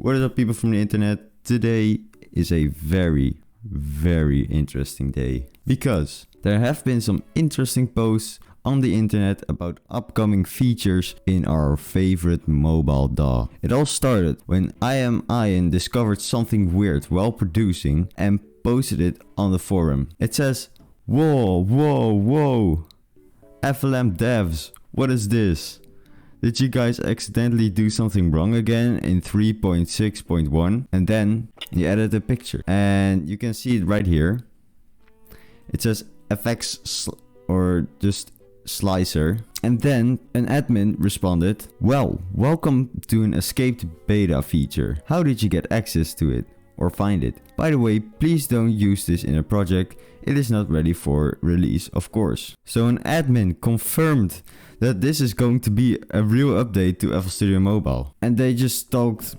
What is up, people from the internet? Today is a very interesting day because there have been some interesting posts on the internet about upcoming features in our favorite mobile DAW. It all started when Ian discovered something weird while producing and posted it on the forum. It says, whoa, FLM devs, what is this? Did you guys accidentally do something wrong again in 3.6.1? And then he added a picture and you can see it right here. It says FX or just slicer. And then an admin responded, well, welcome to an escaped beta feature. How did you get access to it or find it? By the way, please don't use this in a project. It is not ready for release, of course. So an admin confirmed that this is going to be a real update to FL Studio Mobile. And they just talked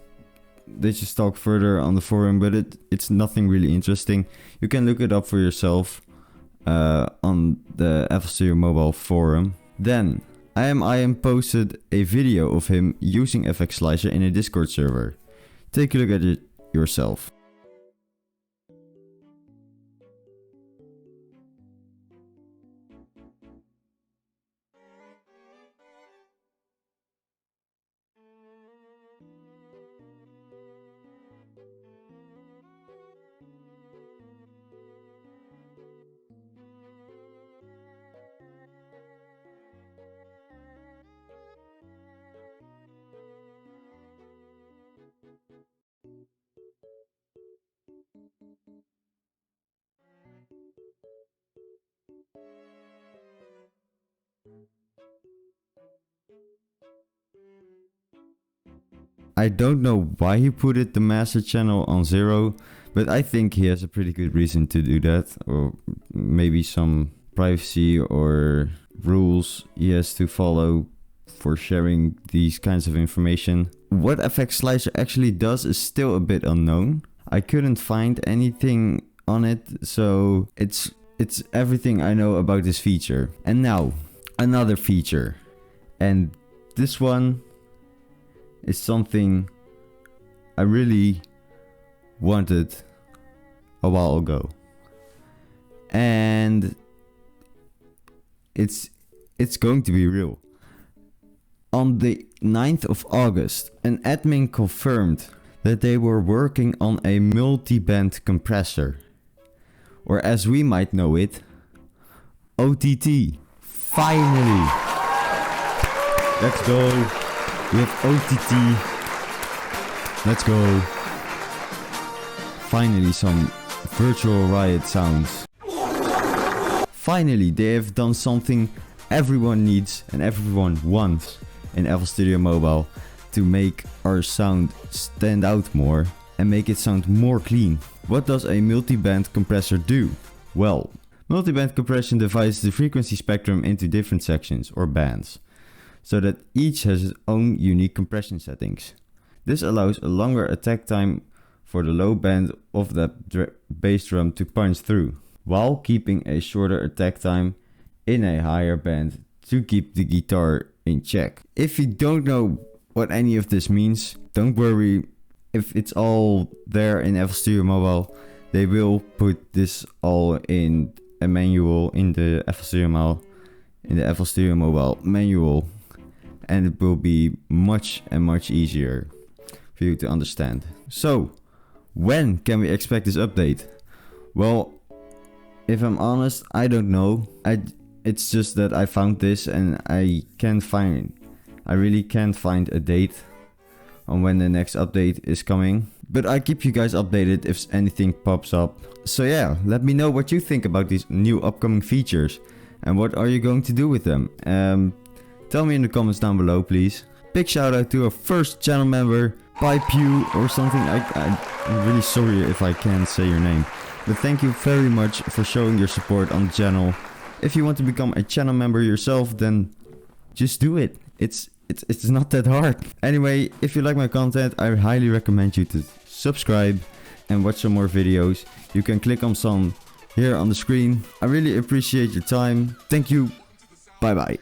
further on the forum, but it's nothing really interesting. You can look it up for yourself on the FL Studio Mobile forum. Then Ian posted a video of him using FX Slicer in a Discord server. Take a look at it yourself. I don't know why he put the master channel on 0, but I think he has a pretty good reason to do that, or maybe some privacy or rules he has to follow for sharing these kinds of information. What FX Slicer actually does is still a bit unknown. I couldn't find anything on it, so it's everything I know about this feature. And now, another feature. And this one is something I really wanted a while ago. And it's going to be real. On the 9th of August, an admin confirmed that they were working on a multiband compressor. Or as we might know it, OTT. Finally! Let's go! We have OTT. Let's go. Finally some virtual riot sounds. Finally they have done something everyone needs and everyone wants in FL Studio Mobile to make our sound stand out more and make it sound more clean. What does a multiband compressor do? Well, multiband compression divides the frequency spectrum into different sections or bands, so that each has its own unique compression settings. This allows a longer attack time for the low band of the bass drum to punch through, while keeping a shorter attack time in a higher band to keep the guitar in check. If you don't know what any of this means, don't worry. If it's all there in FL Studio Mobile, they will put this all in a manual in the FL Studio Mobile manual. And it will be much easier for you to understand. So, when can we expect this update? Well, if I'm honest, I don't know. It's just that I found this and I really can't find a date on when the next update is coming. But I keep you guys updated if anything pops up. So yeah, let me know what you think about these new upcoming features. And what are you going to do with them? Tell me in the comments down below, please. Big shout out to our first channel member, Pew or something. I'm really sorry if I can't say your name. But thank you very much for showing your support on the channel. If you want to become a channel member yourself, then just do it. It's not that hard. Anyway, if you like my content, I highly recommend you to subscribe and watch some more videos. You can click on some here on the screen. I really appreciate your time. Thank you. Bye bye.